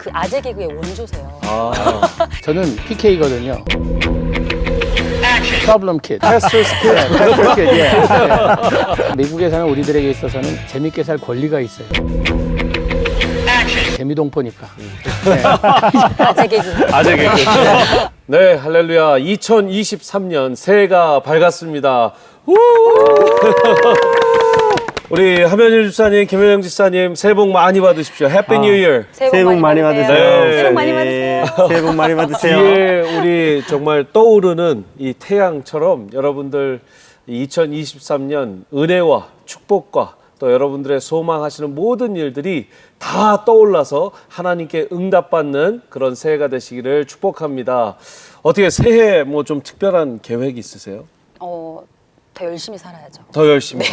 그 아재 개그의 원조세요. 아, 저는 PK거든요. Problem Kid. Pastor's Kid. Pastor's Kid. 예. 예. 미국에서는 우리들에게 있어서는 재밌게 살 권리가 있어요. 재미동포니까. 네. 아재 개그. 아재 개그. 네, 할렐루야. 2023년 새해가 밝았습니다. 우! 우리 하면일 집사님, 김현영 집사님 새해 복 많이 받으십시오. 해피 뉴 이어. 새해 복 많이 받으세요. 네. 새해 복 많이 받으세요. 새해 복 많이 받으세요. 뒤에 우리 정말 떠오르는 이 태양처럼 여러분들 2023년 은혜와 축복과 또 여러분들의 소망하시는 모든 일들이 다 떠올라서 하나님께 응답받는 그런 새해가 되시기를 축복합니다. 어떻게 새해 뭐 좀 특별한 계획이 있으세요? 더 열심히 살아야죠. 더 열심히.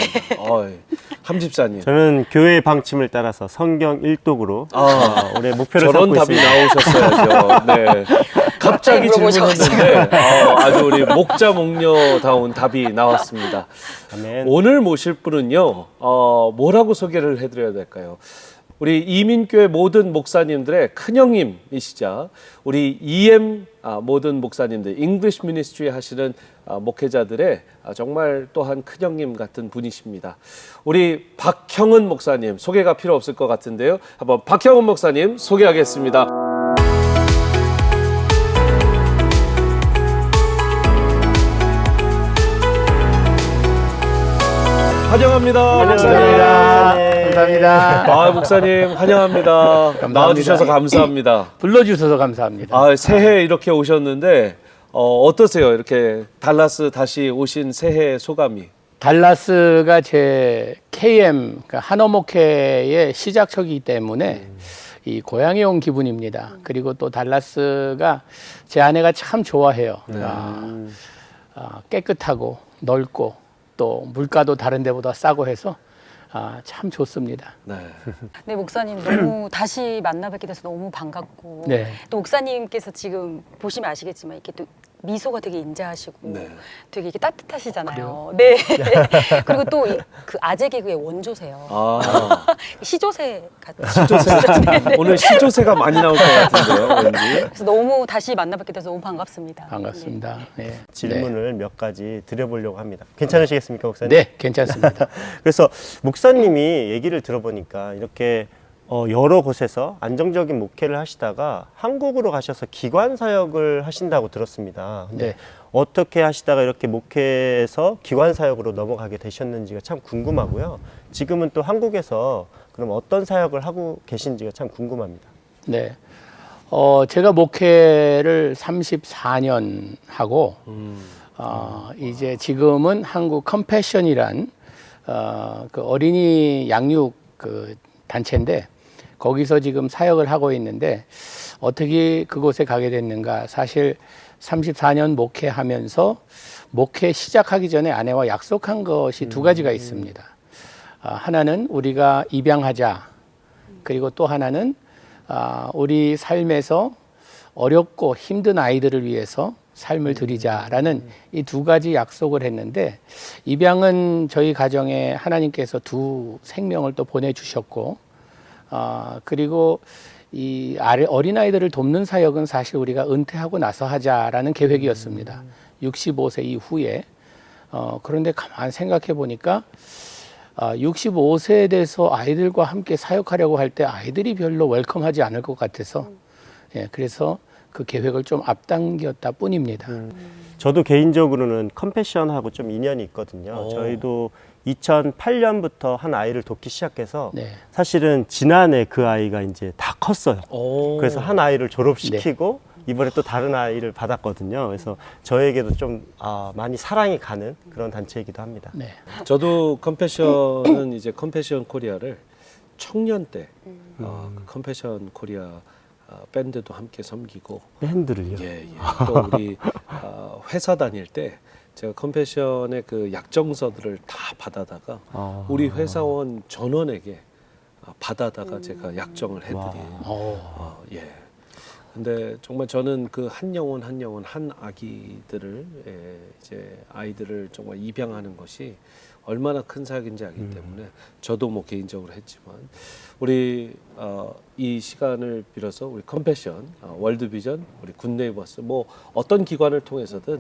함 집사님. 저는 교회의 방침을 따라서 성경 일독으로 올해 목표를 저런 삼고 답이 있습니다. 나오셨어야죠. 네. 갑자기 질문했는데 아주 우리 목자 목녀다운 답이 나왔습니다. 아멘. 오늘 모실 분은요, 뭐라고 소개를 해드려야 될까요? 우리 이민교회 모든 목사님들의 큰형님이시자 우리 EM 모든 목사님들, 잉글리시 미니스트리 하시는 목회자들의 정말 또한 큰형님 같은 분이십니다. 우리 박형은 목사님 소개가 필요 없을 것 같은데요. 한번 박형은 목사님 소개하겠습니다. 환영합니다. 감사합니다. 감사합니다. 목사님 환영합니다. 감사합니다. 나와주셔서 감사합니다. 불러주셔서 감사합니다. 새해 이렇게 오셨는데 어떠세요? 이렇게 달라스 다시 오신 새해 소감이? 달라스가 제 KM, 그러니까 한어목회의 시작처이기 때문에 이 고향에 온 기분입니다. 그리고 또 달라스가 제 아내가 참 좋아해요. 깨끗하고 넓고 또 물가도 다른 데보다 싸고 해서 참 좋습니다. 네. 네, 목사님 너무 다시 만나 뵙게 돼서 너무 반갑고 네. 또 목사님께서 지금 보시면 아시겠지만 이렇게 또 미소가 되게 인자하시고 네. 되게 이렇게 따뜻하시잖아요. 네. 그리고 또 그 아재 개그의 원조세요. 시조새 같은. 시조새. 오늘 시조새가 많이 나올 것 같은데요, 왠지. 그래서 너무 다시 만나 뵙게 돼서 너무 반갑습니다. 반갑습니다. 네. 질문을 몇 가지 드려보려고 합니다. 괜찮으시겠습니까, 목사님? 네, 괜찮습니다. 그래서 목사님이 얘기를 들어보니까 이렇게 여러 곳에서 안정적인 목회를 하시다가 한국으로 가셔서 기관 사역을 하신다고 들었습니다. 근데 네. 어떻게 하시다가 이렇게 목회에서 기관 사역으로 넘어가게 되셨는지가 참 궁금하고요. 지금은 또 한국에서 그럼 어떤 사역을 하고 계신지가 참 궁금합니다. 네. 제가 목회를 34년 하고 이제 지금은 한국 컴패션이란 그 어린이 양육 그 단체인데 거기서 지금 사역을 하고 있는데 어떻게 그곳에 가게 됐는가? 사실 34년 목회하면서 목회 시작하기 전에 아내와 약속한 것이 두 가지가 있습니다. 하나는 우리가 입양하자. 그리고 또 하나는 우리 삶에서 어렵고 힘든 아이들을 위해서 삶을 드리자라는 이 두 가지 약속을 했는데 입양은 저희 가정에 하나님께서 두 생명을 또 보내주셨고 그리고 이 어린아이들을 돕는 사역은 사실 우리가 은퇴하고 나서 하자라는 계획이었습니다. 65세 이후에 그런데 가만 생각해 보니까 65세에 대해서 아이들과 함께 사역하려고 할 때 아이들이 별로 웰컴하지 않을 것 같아서 그래서 그 계획을 좀 앞당겼다 뿐입니다. 저도 개인적으로는 컴패션하고 좀 인연이 있거든요. 저희도 2008년부터 한 아이를 돕기 시작해서 네. 사실은 지난해 그 아이가 이제 다 컸어요. 그래서 한 아이를 졸업시키고 이번에 또 다른 아이를 받았거든요. 그래서 저에게도 좀 많이 사랑이 가는 그런 단체이기도 합니다. 네. 저도 컴패션은 이제 컴패션 코리아를 청년 때 컴패션 코리아 밴드도 함께 섬기고 밴드를요? 또 우리 회사 다닐 때 제가 컴패션의 그 약정서들을 다 받아다가 우리 회사원 전원에게 받아다가 제가 약정을 해드린 근데 정말 저는 그 한 영혼 한 영혼 한 아기들을 이제 아이들을 정말 입양하는 것이 얼마나 큰 사역인지 알기 때문에 저도 뭐 개인적으로 했지만 우리 이 시간을 빌어서 우리 컴패션, 월드비전, 우리 굿네이버스 뭐 어떤 기관을 통해서든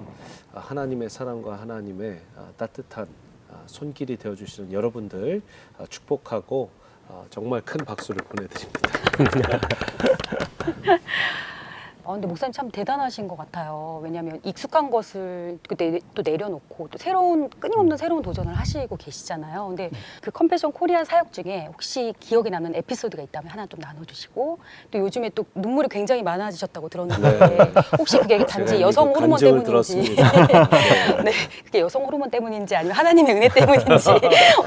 하나님의 사랑과 하나님의 따뜻한 손길이 되어주시는 여러분들 축복하고 정말 큰 박수를 보내드립니다. 근데 목사님 참 대단하신 것 같아요. 왜냐하면 익숙한 것을 그때 또 내려놓고 또 끊임없는 새로운 도전을 하시고 계시잖아요. 근데 그 컴패션 코리아 사역 중에 혹시 기억에 남는 에피소드가 있다면 하나 좀 나눠주시고, 또 요즘에 또 눈물이 굉장히 많아지셨다고 들었는데 혹시 그게 단지 여성 호르몬 때문인지 네, 그게 여성 호르몬 때문인지 아니면 하나님의 은혜 때문인지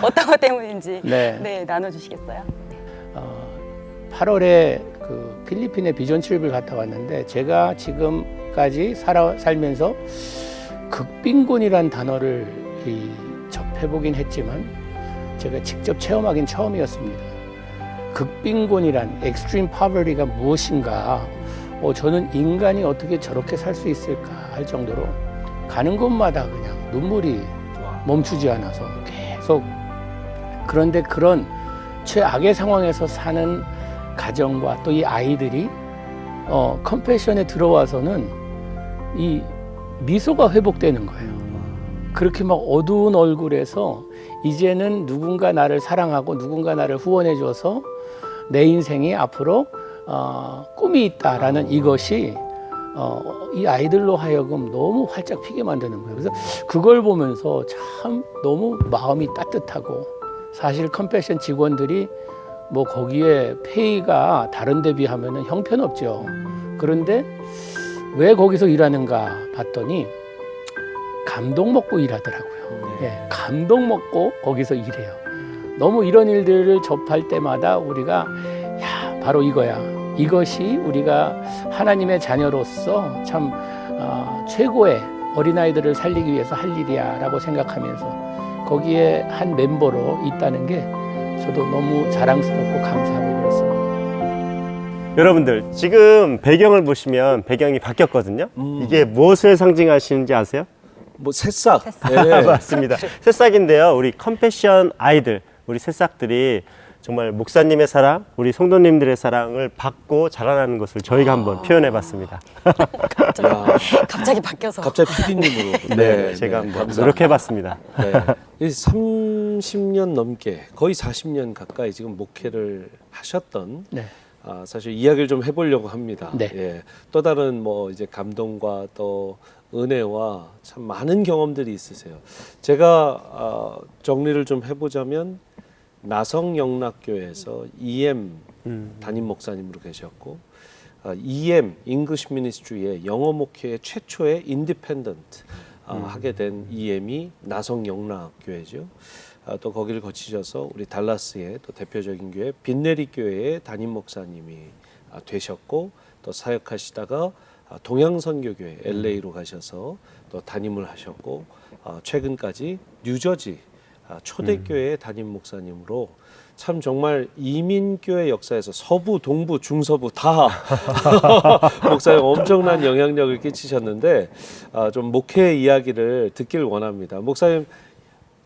어떤 것 때문인지 네, 나눠주시겠어요? 8월에 그 필리핀에 비전 출입을 갔다 왔는데, 제가 지금까지 살면서 극빈곤이란 단어를 접해보긴 했지만 제가 직접 체험하긴 처음이었습니다. 극빈곤이란 extreme poverty가 무엇인가, 저는 인간이 어떻게 저렇게 살 수 있을까 할 정도로 가는 곳마다 그냥 눈물이 멈추지 않아서 계속. 그런데 그런 최악의 상황에서 사는 가정과 또 이 아이들이 컴패션에 들어와서는 이 미소가 회복되는 거예요. 그렇게 막 어두운 얼굴에서 이제는 누군가 나를 사랑하고 누군가 나를 후원해 줘서 내 인생이 앞으로 꿈이 있다라는 이것이 이 아이들로 하여금 너무 활짝 피게 만드는 거예요. 그래서 그걸 보면서 참 너무 마음이 따뜻하고, 사실 컴패션 직원들이 뭐 거기에 페이가 다른 데 비하면 형편없죠. 그런데 왜 거기서 일하는가 봤더니 감동 먹고 일하더라고요. 예, 감동 먹고 거기서 일해요. 너무 이런 일들을 접할 때마다 우리가 바로 이거야. 이것이 우리가 하나님의 자녀로서 참 최고의 어린아이들을 살리기 위해서 할 일이야 라고 생각하면서 거기에 한 멤버로 있다는 게 저도 너무 자랑스럽고 감사하고 그렇습니다. 여러분들 지금 배경을 보시면 배경이 바뀌었거든요. 이게 무엇을 상징하시는지 아세요? 뭐 새싹. 네. 맞습니다. 새싹인데요. 우리 컴패션 아이들, 우리 새싹들이 정말 목사님의 사랑, 우리 성도님들의 사랑을 받고 자라나는 것을 저희가 한번 표현해봤습니다. 갑자기 바뀌어서. 갑자기 PD님으로. 네, 제가 한번 노력해봤습니다. 네. 30년 넘게, 거의 40년 가까이 지금 목회를 하셨던 사실 이야기를 좀 해보려고 합니다. 예. 또 다른 뭐 이제 감동과 또 은혜와 참 많은 경험들이 있으세요. 제가 정리를 좀 해보자면 나성영락교회에서 EM 담임 목사님으로 계셨고, EM English Ministry의 영어 목회의 최초의 인디펜던트 하게 된 EM이 나성영락교회죠. 또 거기를 거치셔서 우리 달라스의 또 대표적인 교회 빈내리 교회의 담임 목사님이 되셨고, 또 사역하시다가 동양선교교회 LA로 가셔서 또 담임을 하셨고, 최근까지 뉴저지 초대교회의 담임 목사님으로 참 정말 이민교회 역사에서 서부, 동부, 중서부 다 목사님 엄청난 영향력을 끼치셨는데, 좀 목회 이야기를 듣길 원합니다. 목사님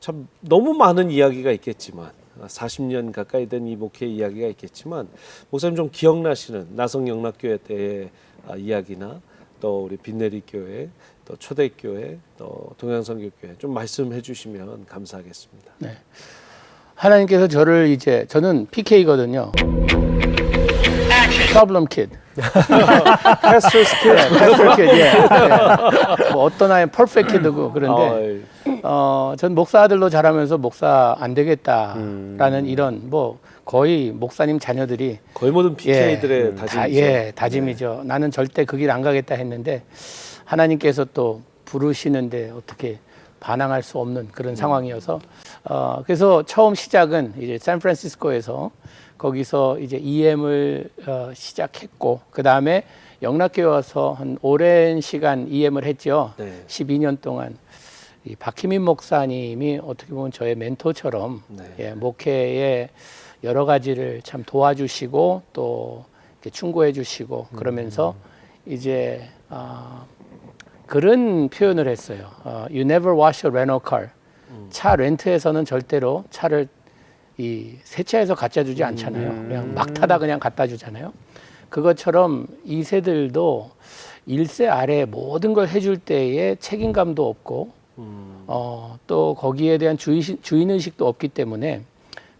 참 너무 많은 이야기가 있겠지만, 40년 가까이 된 이 목회 이야기가 있겠지만, 목사님 좀 기억나시는 나성영락교회 때의 이야기나 또 우리 빈내리 교회, 또 초대교회, 또 동양선교교회 좀 말씀해 주시면 감사하겠습니다. 네. 하나님께서 저는 PK거든요. Problem Kid. Pastor's Kid. Pastor Kid. 예. 뭐 어떤 아이는 Perfect Kid고 그런데 전 목사 아들로 자라면서 목사 안 되겠다라는 이런 뭐 거의 목사님 자녀들이 거의 모든 PK들의 다짐이죠. 다짐이죠. 나는 절대 그 길 안 가겠다 했는데 하나님께서 또 부르시는데 어떻게 반항할 수 없는 그런 상황이어서 그래서 처음 시작은 이제 샌프란시스코에서 거기서 이제 EM을 시작했고, 그 다음에 영락교회 와서 한 오랜 시간 EM을 했죠. 12년 동안. 이 박희민 목사님이 어떻게 보면 저의 멘토처럼 목회에 여러 가지를 참 도와주시고 또 이렇게 충고해 주시고 그러면서 이제 그런 표현을 했어요. You never wash a rental car 차 렌트에서는 절대로 차를 이 세차해서 갖다 주지 않잖아요. 그냥 막 타다 그냥 갖다 주잖아요. 그것처럼 2세들도 1세 아래 모든 걸 해줄 때에 책임감도 없고 또 거기에 대한 주인의식도 없기 때문에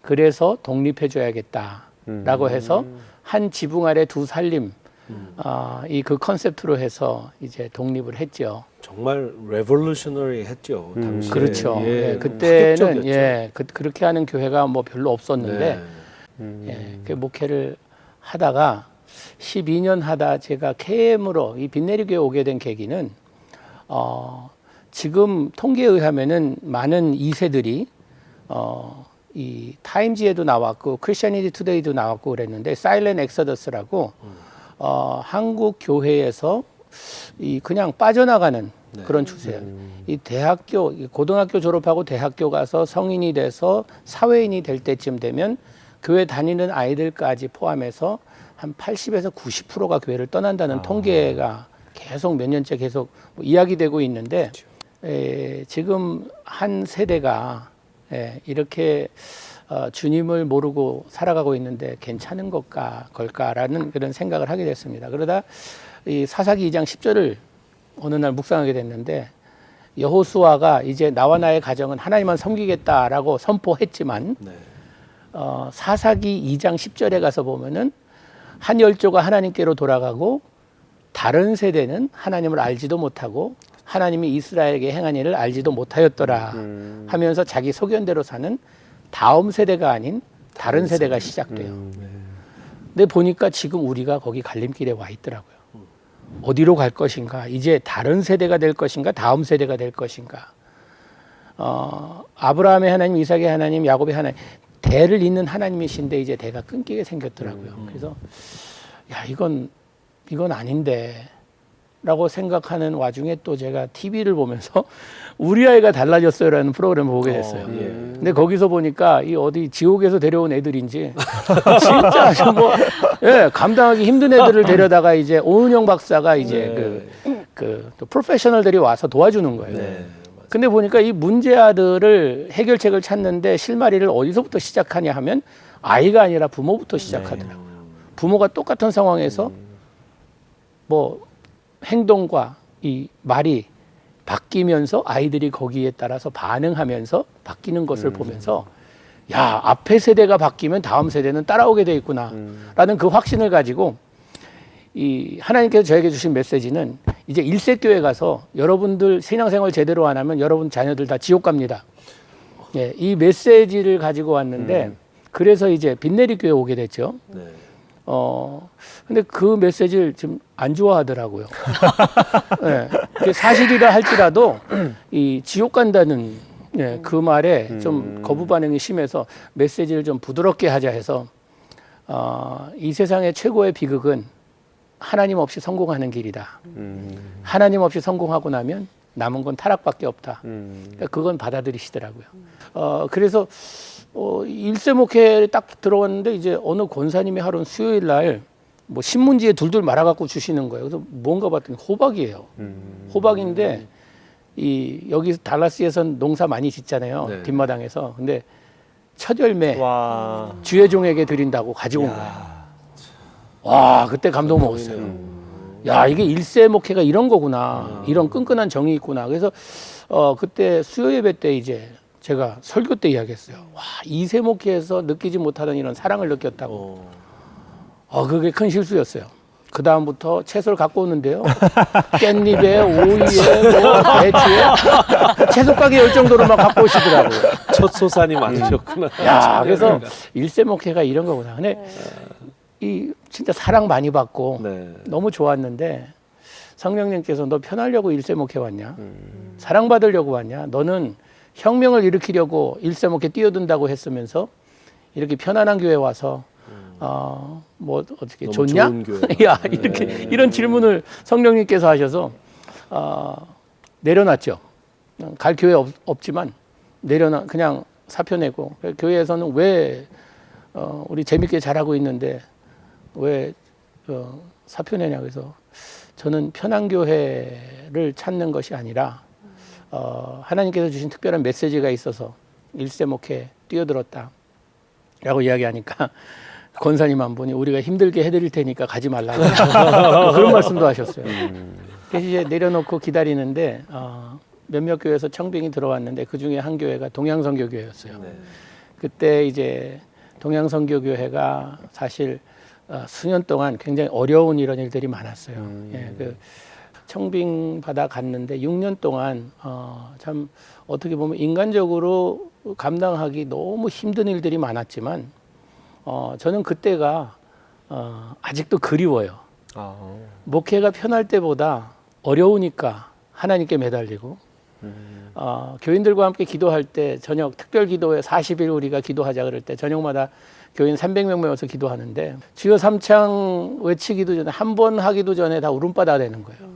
그래서 독립해줘야겠다라고 해서 한 지붕 아래 두 살림 이 그 컨셉트로 해서 이제 독립을 했죠. 정말 레볼루셔너리 했죠. 당시에. 그렇죠. 예, 예, 그때는 파격적이었죠. 예, 그렇게 하는 교회가 뭐 별로 없었는데 예, 그 목회를 하다가 12년 하다 제가 KM으로 이 빈내리 교회 오게 된 계기는 지금 통계에 의하면은 많은 2세들이 이 타임지에도 나왔고 크리스천니티 투데이도 나왔고 그랬는데 사일렌트 엑서더스라고 한국 교회에서 이 그냥 빠져나가는 그런 추세예요. 이 대학교 고등학교 졸업하고 대학교 가서 성인이 돼서 사회인이 될 때쯤 되면 교회 다니는 아이들까지 포함해서 한 80에서 90%가 교회를 떠난다는 통계가 계속 몇 년째 계속 이야기되고 있는데 지금 한 세대가 이렇게 주님을 모르고 살아가고 있는데 괜찮은 걸까라는 그런 생각을 하게 됐습니다. 그러다 이 사사기 2장 10절을 어느 날 묵상하게 됐는데 여호수아가 이제 나와 나의 가정은 하나님만 섬기겠다라고 선포했지만 사사기 2장 10절에 가서 보면은 한 열조가 하나님께로 돌아가고 다른 세대는 하나님을 알지도 못하고 하나님이 이스라엘에게 행한 일을 알지도 못하였더라 하면서 자기 소견대로 사는 다음 세대가 아닌 다른 세대가 시작돼요. 근데 보니까 지금 우리가 거기 갈림길에 와 있더라고요. 어디로 갈 것인가? 이제 다른 세대가 될 것인가? 다음 세대가 될 것인가? 아브라함의 하나님, 이삭의 하나님, 야곱의 하나님 대를 잇는 하나님이신데 이제 대가 끊기게 생겼더라고요. 그래서 야 이건 아닌데 라고 생각하는 와중에 또 제가 TV를 보면서 우리 아이가 달라졌어요라는 프로그램을 보게 됐어요. 근데 거기서 보니까 이 어디 지옥에서 데려온 애들인지 진짜 뭐 감당하기 힘든 애들을 데려다가 이제 오은영 박사가 이제 또 프로페셔널들이 와서 도와주는 거예요. 근데 보니까 이 문제아들을 해결책을 찾는데 실마리를 어디서부터 시작하냐 하면 아이가 아니라 부모부터 시작하더라고요. 부모가 똑같은 상황에서 뭐 행동과 이 말이 바뀌면서 아이들이 거기에 따라서 반응하면서 바뀌는 것을 보면서 야 앞에 세대가 바뀌면 다음 세대는 따라오게 돼 있구나라는 그 확신을 가지고 이 하나님께서 저에게 주신 메시지는 이제 1세 교회 가서 여러분들 신앙생활 제대로 안 하면 여러분 자녀들 다 지옥 갑니다. 예, 이 메시지를 가지고 왔는데 그래서 이제 빈내리 교회 오게 됐죠. 근데 그 메시지를 지금 안 좋아하더라고요. 네, 그게 사실이라 할지라도 이 지옥 간다는 그 말에 좀 거부 반응이 심해서 메시지를 좀 부드럽게 하자 해서 이 세상의 최고의 비극은 하나님 없이 성공하는 길이다. 하나님 없이 성공하고 나면 남은 건 타락밖에 없다. 그러니까 그건 받아들이시더라고요. 그래서 1세 목회에 딱 들어왔는데 이제 어느 권사님이 하루는 수요일 날 뭐 신문지에 둘둘 말아갖고 주시는 거예요. 그래서 뭔가 봤더니 호박이에요. 호박인데 이 여기 달라스에선 농사 많이 짓잖아요. 뒷마당에서. 근데 첫 열매 주의 종에게 드린다고 가지고 온 거예요. 와 그때 감동 먹었어요. 야 이게 1세 목회가 이런 거구나. 이런 끈끈한 정이 있구나. 그래서 그때 수요 예배 때 이제 제가 설교 때 이야기했어요. 와 2세 목회에서 느끼지 못하던 이런 사랑을 느꼈다고. 그게 큰 실수였어요. 그 다음부터 채소를 갖고 오는데요. 깻잎에, 오이에, 뭐 배추에 채소 가게 열 정도로 막 갖고 오시더라고요. 첫 소산이 많으셨구나. 야, 그래서 1세 목회가 이런 거구나. 근데 이 진짜 사랑 많이 받고 너무 좋았는데 성령님께서 너 편하려고 1세 목회 왔냐? 사랑받으려고 왔냐? 너는 혁명을 일으키려고 1세 목회 뛰어든다고 했으면서 이렇게 편안한 교회 와서 뭐 어떻게 좋냐? 야 이렇게 이런 질문을 성령님께서 하셔서 내려놨죠. 갈 교회 없지만 그냥 사표 내고 교회에서는 왜 우리 재밌게 잘하고 있는데 왜 사표 내냐 그래서 저는 편한 교회를 찾는 것이 아니라 하나님께서 주신 특별한 메시지가 있어서 일세 목회 뛰어들었다 라고 이야기하니까 권사님 한 분이 우리가 힘들게 해드릴 테니까 가지 말라고 그런 말씀도 하셨어요. 그래서 이제 내려놓고 기다리는데 몇몇 교회에서 청빙이 들어왔는데 그 중에 한 교회가 동양선교교회였어요. 네. 그때 이제 동양선교교회가 사실 수년 동안 굉장히 어려운 이런 일들이 많았어요. 예, 그 청빙 받아 갔는데 6년 동안 참 어떻게 보면 인간적으로 감당하기 너무 힘든 일들이 많았지만 저는 그때가 아직도 그리워요. 아, 목회가 편할 때보다 어려우니까 하나님께 매달리고 교인들과 함께 기도할 때 저녁 특별 기도회 40일 우리가 기도하자 그럴 때 저녁마다 교인 300명 모여서 기도하는데 주여 삼창 외치기도 전에 한 번 하기도 전에 다 울음바다 되는 거예요.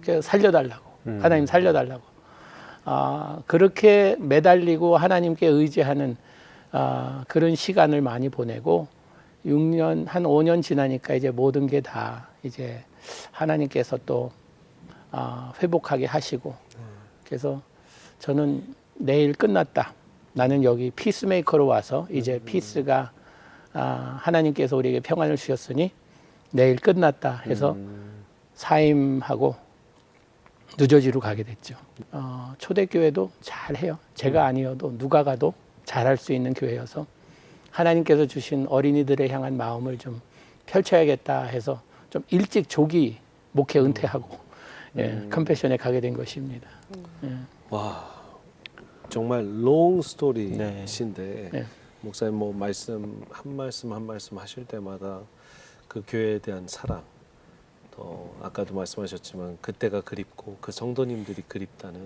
그래서 살려달라고 하나님 살려달라고 그렇게 매달리고 하나님께 의지하는 그런 시간을 많이 보내고 6년 한 5년 지나니까 이제 모든 게 다 이제 하나님께서 또 회복하게 하시고 그래서 저는 내일 끝났다. 나는 여기 피스메이커로 와서 이제 피스가 하나님께서 우리에게 평안을 주셨으니 내일 끝났다 해서 사임하고 누저지로 가게 됐죠. 초대교회도 잘해요. 제가 아니어도 누가 가도 잘할 수 있는 교회여서 하나님께서 주신 어린이들에 향한 마음을 좀 펼쳐야겠다 해서 좀 일찍 조기 목회 은퇴하고 컴패션에 가게 된 것입니다. 와, 정말 롱 네. 스토리신데 네. 목사님 뭐 말씀 한 말씀 하실 때마다 그 교회에 대한 사랑, 또 아까도 말씀하셨지만 그때가 그립고 그 성도님들이 그립다는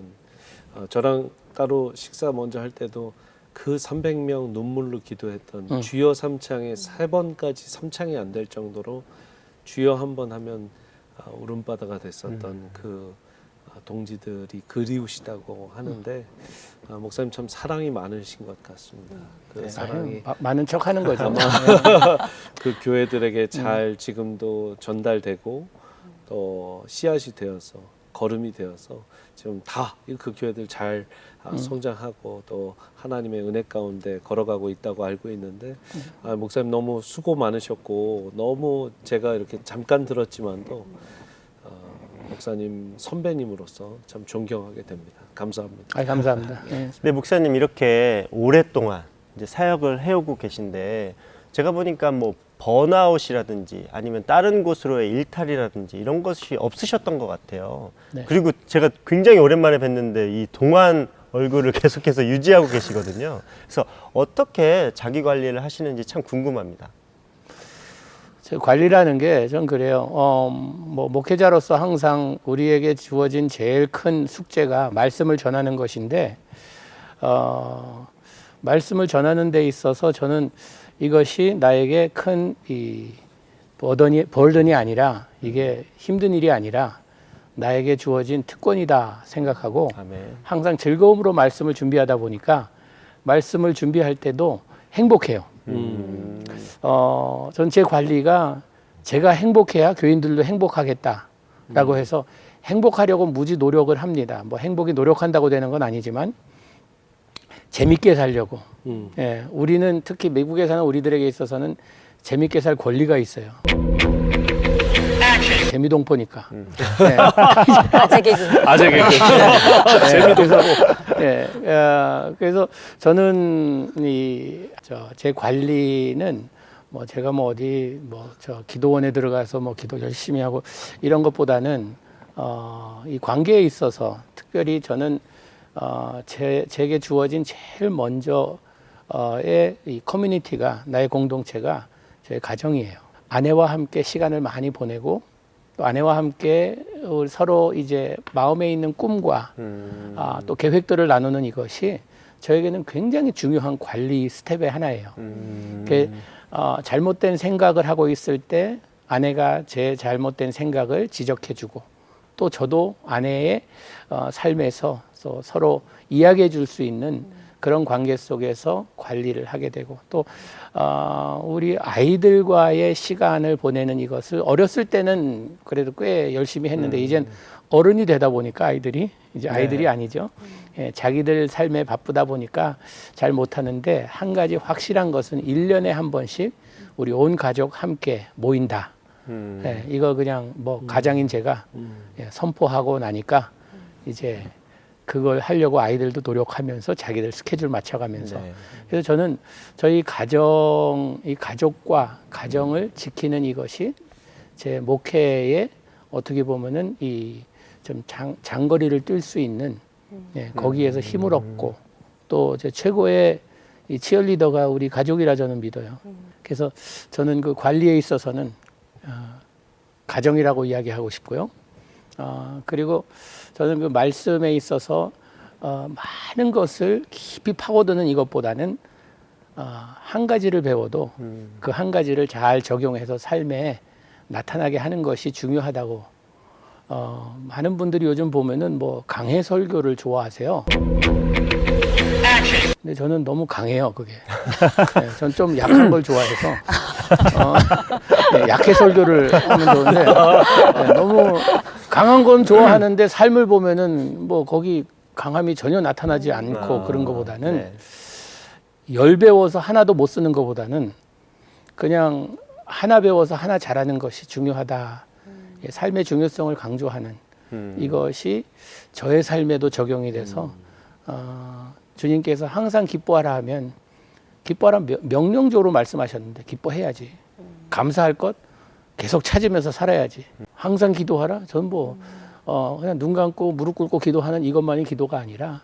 저랑 따로 식사 먼저 할 때도 그 300명 눈물로 기도했던 주여 삼창에 3번까지 삼창이 안 될 정도로 주여 한 번 하면 울음바다가 됐었던 그 동지들이 그리우시다고 하는데 목사님 참 사랑이 많으신 것 같습니다. 그 사랑이 많은 척 하는 거죠. 그 교회들에게 잘 지금도 전달되고 또 씨앗이 되어서 걸음이 되어서 지금 다 그 교회들 잘 성장하고 또 하나님의 은혜 가운데 걸어가고 있다고 알고 있는데 목사님 너무 수고 많으셨고 너무 제가 이렇게 잠깐 들었지만도 목사님 선배님으로서 참 존경하게 됩니다. 감사합니다. 감사합니다. 네. 근데 목사님 이렇게 오랫동안 이제 사역을 해오고 계신데 제가 보니까 뭐 번아웃이라든지 아니면 다른 곳으로의 일탈이라든지 이런 것이 없으셨던 것 같아요. 네. 그리고 제가 굉장히 오랜만에 뵀는데 이 동안 얼굴을 계속해서 유지하고 계시거든요. 그래서 어떻게 자기 관리를 하시는지 참 궁금합니다. 제 관리라는 게 전 그래요. 뭐 목회자로서 항상 우리에게 주어진 제일 큰 숙제가 말씀을 전하는 것인데 말씀을 전하는 데 있어서 저는 이것이 나에게 큰 이 버든이 아니라 이게 힘든 일이 아니라 나에게 주어진 특권이다 생각하고 아멘. 항상 즐거움으로 말씀을 준비하다 보니까 말씀을 준비할 때도 행복해요. 전체 관리가 제가 행복해야 교인들도 행복하겠다라고 해서 행복하려고 무지 노력을 합니다. 뭐 행복이 노력한다고 되는 건 아니지만 재밌게 살려고. 예, 우리는 특히 미국에 사는 우리들에게 있어서는 재밌게 살 권리가 있어요. 재미동포니까. 네. 아재 개그. 아재 개그. 그래서 저는 제 관리는 뭐 제가 뭐 어디 뭐 기도원에 들어가서 뭐 기도 열심히 하고 이런 것보다는 이 관계에 있어서 특별히 저는 제게 주어진 제일 먼저의 이 커뮤니티가 나의 공동체가 제 가정이에요. 아내와 함께 시간을 많이 보내고 또 아내와 함께 서로 이제 마음에 있는 꿈과 또 계획들을 나누는 이것이 저에게는 굉장히 중요한 관리 스텝의 하나예요. 잘못된 생각을 하고 있을 때 아내가 제 잘못된 생각을 지적해주고 또 저도 아내의 삶에서 서로 이야기해 줄 수 있는 그런 관계 속에서 관리를 하게 되고 또 우리 아이들과의 시간을 보내는 이것을 어렸을 때는 그래도 꽤 열심히 했는데 이젠 어른이 되다 보니까 아이들이 이제 아이들이 아니죠. 예, 자기들 삶에 바쁘다 보니까 잘 못하는데 한 가지 확실한 것은 1년에 한 번씩 우리 온 가족 함께 모인다. 예, 이거 그냥 뭐 가장인 제가 예, 선포하고 나니까 이제 그걸 하려고 아이들도 노력하면서 자기들 스케줄 맞춰가면서 그래서 저는 저희 가정, 이 가족과 가정을 지키는 이것이 제 목회에 어떻게 보면은 이 좀 장거리를 뛸 수 있는 예, 거기에서 힘을 얻고 또 제 최고의 이 치어리더가 우리 가족이라 저는 믿어요. 그래서 저는 그 관리에 있어서는 가정이라고 이야기하고 싶고요. 그리고 저는 그 말씀에 있어서 많은 것을 깊이 파고드는 이것보다는 한 가지를 배워도 그 한 가지를 잘 적용해서 삶에 나타나게 하는 것이 중요하다고. 많은 분들이 요즘 보면은 뭐 강해 설교를 좋아하세요. 근데 저는 너무 강해요, 그게. 네, 전 좀 약한 걸 좋아해서 네, 약해 설교를 하면 좋은데 네, 너무 강한 건 좋아하는데 삶을 보면은 뭐 거기 강함이 전혀 나타나지 않고 그런 것보다는 열 배워서 하나도 못 쓰는 것보다는 그냥 하나 배워서 하나 잘하는 것이 중요하다. 삶의 중요성을 강조하는 이것이 저의 삶에도 적용이 돼서 주님께서 항상 기뻐하라 하면 기뻐하라 명령적으로 말씀하셨는데 기뻐해야지. 감사할 것 계속 찾으면서 살아야지. 항상 기도하라. 전 뭐 그냥 눈 감고 무릎 꿇고 기도하는 이것만이 기도가 아니라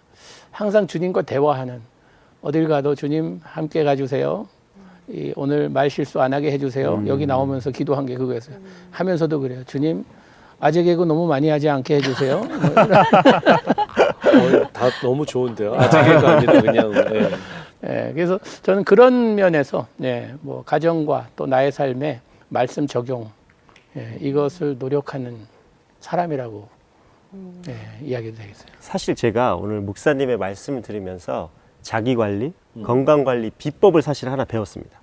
항상 주님과 대화하는 어딜 가도 주님 함께 가주세요. 오늘 말 실수 안 하게 해주세요. 여기 나오면서 기도한 게 그거였어요. 하면서도 그래요. 주님 아재 개그 너무 많이 하지 않게 해주세요. 다 너무 좋은데요. 아재 개그 아니라 그냥. 네. 예, 그래서 저는 그런 면에서 예, 뭐 가정과 또 나의 삶에 말씀 적용 예, 이것을 노력하는 사람이라고 예, 이야기도 되겠어요. 사실 제가 오늘 목사님의 말씀을 들으면서 자기 관리, 건강 관리 비법을 사실 하나 배웠습니다.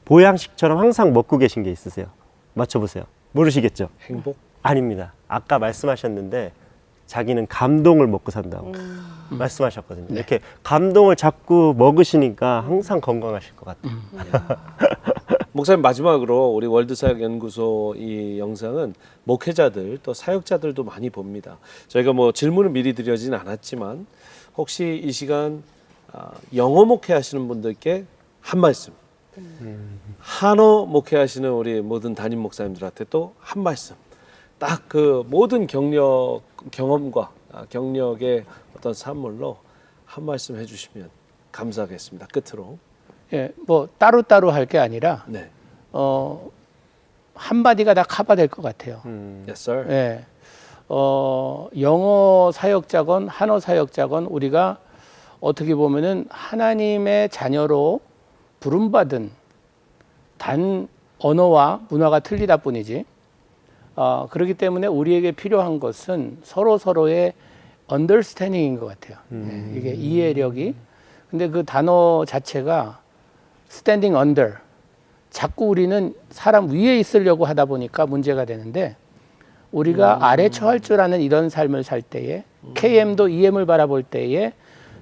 보양식처럼 항상 먹고 계신 게 있으세요? 맞춰보세요. 모르시겠죠? 행복? 아닙니다. 아까 말씀하셨는데 자기는 감동을 먹고 산다고 말씀하셨거든요. 네. 이렇게 감동을 자꾸 먹으시니까 항상 건강하실 것 같아요. 목사님 마지막으로 우리 월드사역연구소 이 영상은 목회자들 또 사역자들도 많이 봅니다. 저희가 뭐 질문을 미리 드리진 않았지만 혹시 이 시간 영어 목회하시는 분들께 한 말씀, 한어 목회하시는 우리 모든 담임 목사님들한테 또 한 말씀, 딱 그 모든 경험과 경력의 어떤 산물로 한 말씀 해주시면 감사하겠습니다. 끝으로. 예, 뭐 따로따로 할 게 아니라 네. 한마디가 다 커버될 것 같아요. Yes, sir. 예, 영어 사역자건 한어 사역자건 우리가 어떻게 보면은 하나님의 자녀로 부름받은 단 언어와 문화가 틀리다 뿐이지. 그렇기 때문에 우리에게 필요한 것은 서로의 understanding인 것 같아요. 예, 이게 이해력이. 근데 그 단어 자체가 standing under. 자꾸 우리는 사람 위에 있으려고 하다 보니까 문제가 되는데 우리가 아래 처할 줄 아는 이런 삶을 살 때에 KM도 EM을 바라볼 때에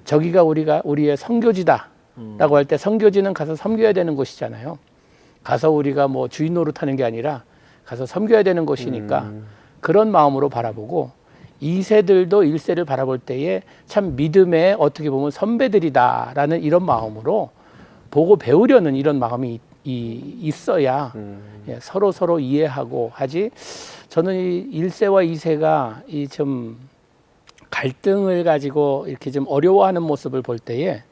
저기가 우리의 선교지다라고 할 때 선교지는 가서 섬겨야 되는 곳이잖아요. 가서 우리가 뭐 주인 노릇하는 게 아니라 가서 섬겨야 되는 곳이니까 그런 마음으로 바라보고 2세들도 1세를 바라볼 때에 참 믿음의 어떻게 보면 선배들이다라는 이런 마음으로 보고 배우려는 이런 마음이 있어야 예, 서로 이해하고 하지. 저는 이 1세와 2세가 이 좀 갈등을 가지고 이렇게 좀 어려워하는 모습을 볼 때에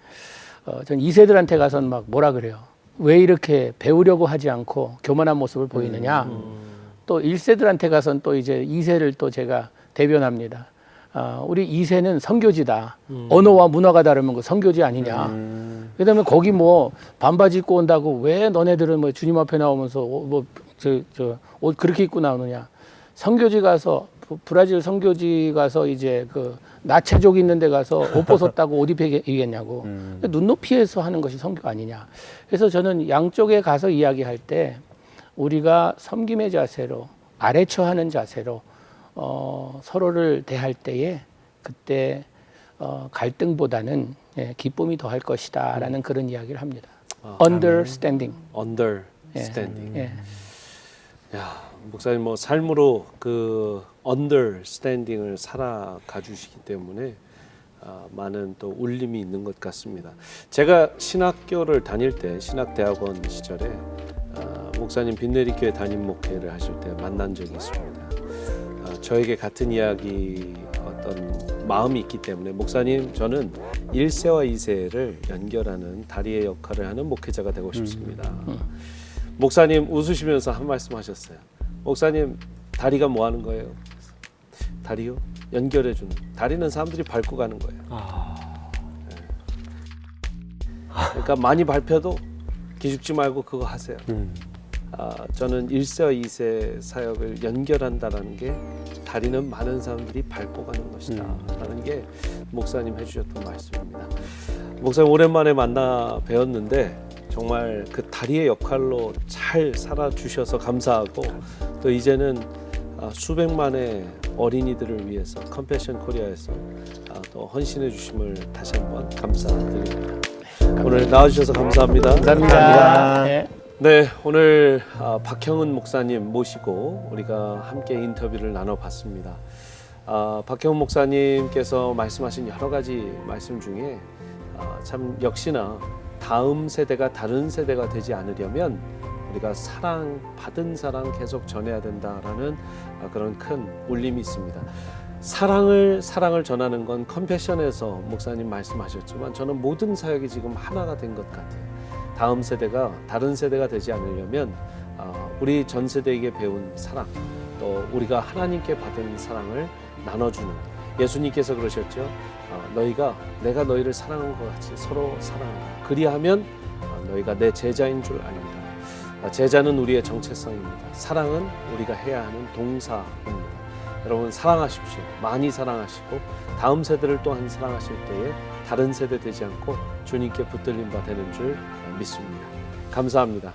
전 2세들한테 가서는 막 뭐라 그래요. 왜 이렇게 배우려고 하지 않고 교만한 모습을 보이느냐. 또 1세들한테 가서는 또 이제 2세를 또 제가 대변합니다. 우리 2세는 선교지다. 언어와 문화가 다르면 그 선교지 아니냐. 그다음에 거기 뭐 반바지 입고 온다고 왜 너네들은 뭐 주님 앞에 나오면서 옷 그렇게 입고 나오느냐. 선교지 가서 브라질 선교지 가서 이제 그 나체족 있는 데 가서 옷 벗었다고 옷 입히겠냐고. 눈높이에서 하는 것이 선교 아니냐. 그래서 저는 양쪽에 가서 이야기할 때 우리가 섬김의 자세로 아래처하는 자세로 서로를 대할 때에 그때 갈등보다는 기쁨이 더할 것이다라는 그런 이야기를 합니다. understanding. understanding. 예. 야, 목사님 뭐 삶으로 그 understanding을 살아가 주시기 때문에 많은 또 울림이 있는 것 같습니다. 제가 신학교를 다닐 때 신학대학원 시절에 목사님 빈내리교회 담임 목회를 하실 때 만난 적이 있습니다. 저에게 같은 이야기 어떤 마음이 있기 때문에 목사님 저는 1세와 2세를 연결하는 다리의 역할을 하는 목회자가 되고 싶습니다. 목사님 웃으시면서 한 말씀 하셨어요. 목사님 다리가 뭐 하는 거예요? 다리요? 연결해주는. 다리는 사람들이 밟고 가는 거예요. 네. 그러니까 많이 밟혀도 기죽지 말고 그거 하세요. 저는 1세와 2세 사역을 연결한다는 게 다리는 많은 사람들이 밟고 가는 것이다 라는 게 목사님 해주셨던 말씀입니다. 목사님 오랜만에 만나 뵈었는데 정말 그 다리의 역할로 잘 살아주셔서 감사하고 또 이제는 수백만의 어린이들을 위해서 컴패션 코리아에서 또 헌신해 주심을 다시 한번 감사드립니다. 오늘 나와주셔서 감사합니다. 감사합니다. 네. 네, 오늘 박형은 목사님 모시고 우리가 함께 인터뷰를 나눠봤습니다. 박형은 목사님께서 말씀하신 여러 가지 말씀 중에 참 역시나 다음 세대가 다른 세대가 되지 않으려면 우리가 사랑, 받은 사랑 계속 전해야 된다라는 그런 큰 울림이 있습니다. 사랑을 전하는 건 컴패션에서 목사님 말씀하셨지만 저는 모든 사역이 지금 하나가 된 것 같아요. 다음 세대가 다른 세대가 되지 않으려면 우리 전 세대에게 배운 사랑, 또 우리가 하나님께 받은 사랑을 나눠주는, 예수님께서 그러셨죠. 내가 너희를 사랑한 것 같이 서로 사랑하라. 그리하면 너희가 내 제자인 줄 아니라. 제자는 우리의 정체성입니다. 사랑은 우리가 해야 하는 동사입니다. 여러분 사랑하십시오. 많이 사랑하시고 다음 세대를 또한 사랑하실 때에 다른 세대 되지 않고 주님께 붙들림 바 되는 줄 믿습니다. 감사합니다.